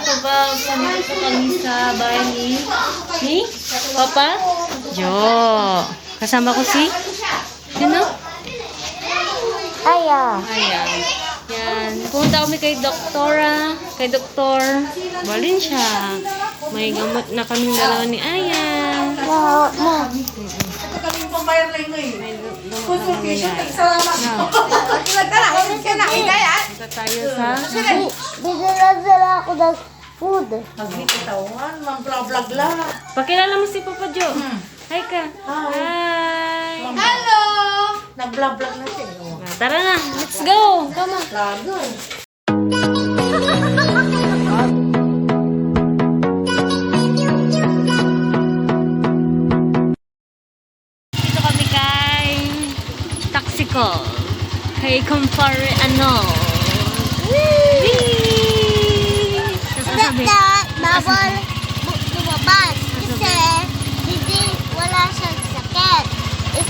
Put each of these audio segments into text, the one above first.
kabab. Nandito po kami sa bahay ni Papa Jo. Kasama ko si? Sino? Aya. Ayan. Yan. Pumunta kami kay Doktora. Kay Doktor Valencia. May gamot na kaming dalawa ni Aya. Wow, ma. Ito kaming pambayar lang ngayon. May gamot na Consultation, kami. salamat. Punta tayo sa Bigyan sila ako ng food. Pagbitawan, mag-vlog lang. Pakilala mo si Papa Jo. Hi ka. Hi. Hello! Nag-vlog na siya. Tara na. Let's go. Come on. Lago. Dito kami kay Taxico. Kay kumpare ano. Whee! Sasabi. Bawal lumabas kasi hindi wala siyang sakit.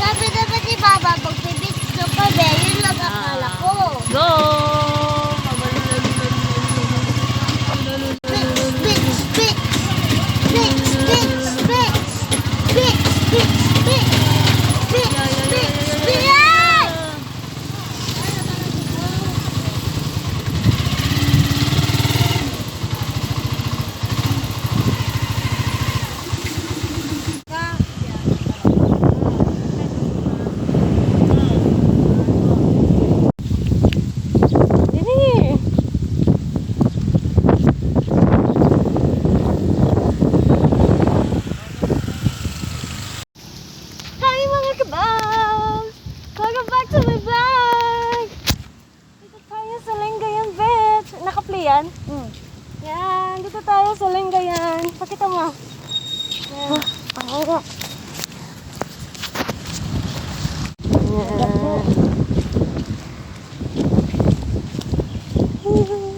Sabi naman ni Baba, pag bibisyo kami, yun lang akala ko. Go! Bitch, bitch, bitch, bitch, bitch, bitch, bitch, bitch, bitch, bitch, bitch, bitch. Dini. Hi mga kabab! Welcome back to my vlog! Dito tayo sa Lingayen Beach. Naka-play yan? Yan, dito tayo sa Lingayen. Pakita mo. Yan. Pangarap.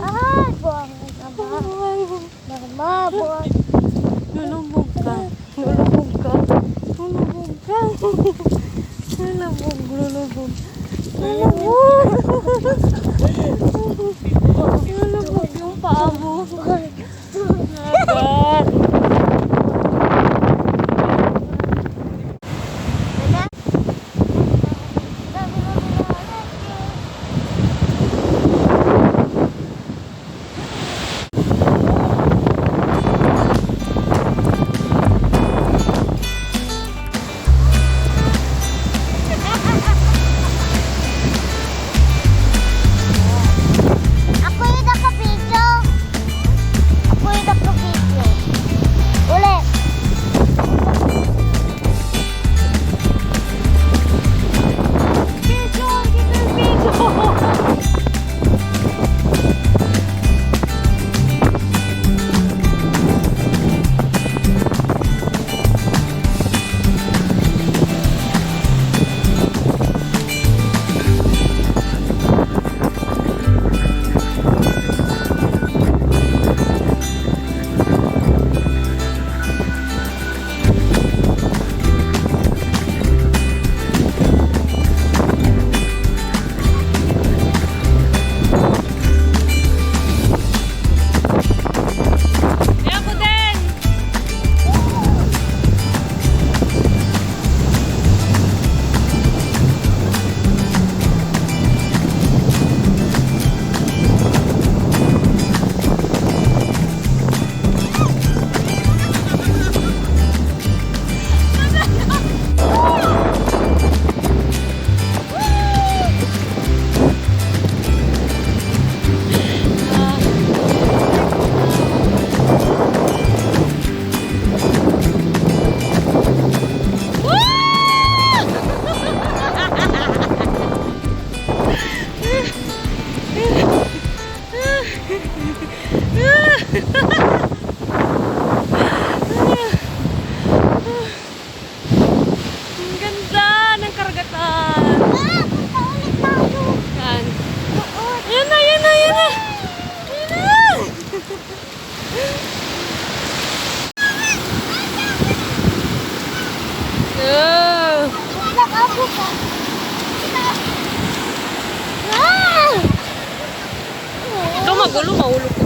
Ah, buwang mama, buwang. Nulubog ka. Nulubog ka. Nulubog ka. Nulubog. Nulubog. Nulubog. Nulubog yung paa mo. Agad. Ako yung naka-video. Ako yung naka-video. Ulit. Video! Video! Kaya ko din! Ang ganda ng karagatan. Paulit tayo. Yan. Yan na, yan na, yan na. Yan na. Oh. Nakabo ka. Ah! Ikaw magulo, mahulog ko.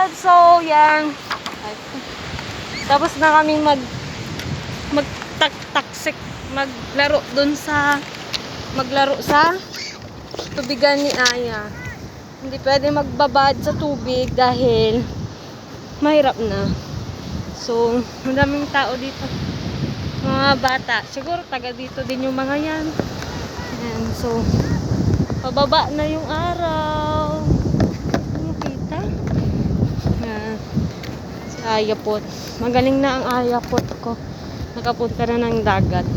kabab! So, yan. Tapos na kaming magtaksik, maglaro sa tubigan ni Aya. Hindi pwede magbabad sa tubig dahil mahirap na. So, ang daming tao dito. Mga bata. Siguro taga dito din yung mga yan. Ayan, so, pababa na yung araw. Ano kita? Ayan. Si Ayapot. Magaling na ang Ayapot ko. Nakapunta na ng dagat.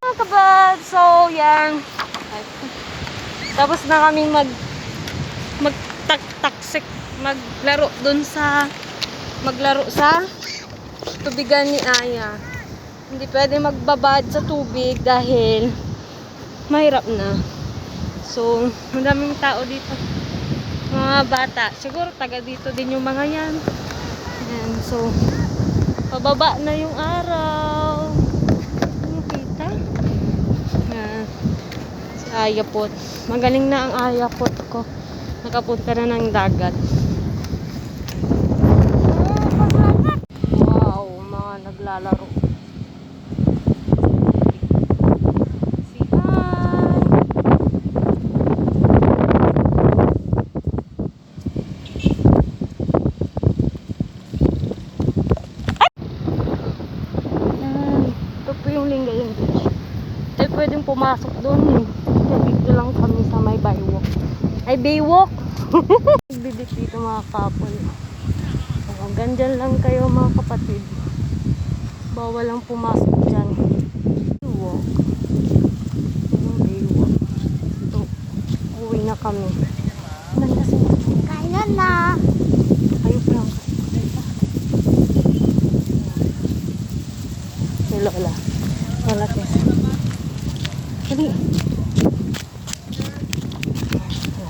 Mga kabab! So, yan. Tapos na kaming magtaksik, maglaro sa tubigan ni Aya. Hindi pwede magbabad sa tubig dahil mahirap na. So, ang daming tao dito. Mga bata. Siguro taga dito din yung mga yan. Ayan, so, pababa na yung araw. Ano kita? Ayan. Si Ayapot. Magaling na ang Ayapot ko. Nakapunta na ng dagat. Wow, mga naglalaro. Si Hi! Ito po yung Lingayen Beach. Tayo pwedeng pumasok doon eh. Dito lang kami sa may Baywalk. Ay, Baywalk! Nagbibit dito mga couple. So, ganyan lang kayo mga kapatid. Bawal lang pumasok dyan. Baywalk. Yung Baywalk. Ito, uwi na kami. Kailan na? Ayun lang. Si Lola. Lola Tess. Dali.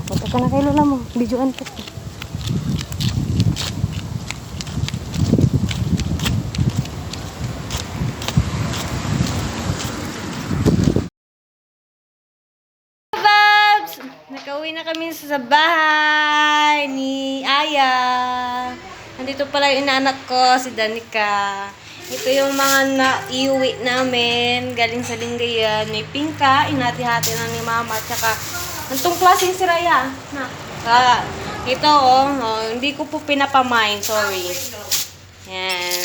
Punta ka na kay Lola mo. Videoan ko. Babs! Nakauwi na kami sa bahay ni Aya. Nandito pala yung inaanak ko, si Danica. Ito yung mga naiuwi namin galing sa Lingayen. May pingka, inati-hati na ni Mama. Tsaka, antong klaseng si Raya? Na. Ito hindi ko po pinapamind, sorry. Yan.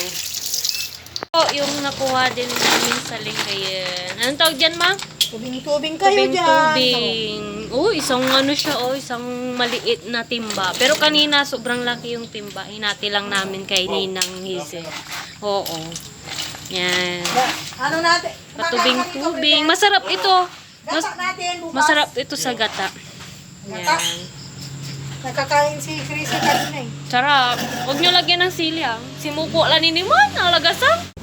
Ito yung nakuha din namin sa Lingayen. Anong tawag dyan, Ma? Tubing-tubing kayo dyan. Tubing-tubing. Isang ano siya, isang maliit na timba. Pero kanina, sobrang laki yung timba. Hinati lang namin kay Ninang Hize. Oo. Yan. Ano natin? Patubing-tubing. Masarap ito. Gata natin bukas. Masarap ito sa gata. Yan. Nakakain si Chrissy kanina eh. Sarap. Huwag nyo lagyan ng sili, ah. Simuko lang ni Niman. Nalagasan.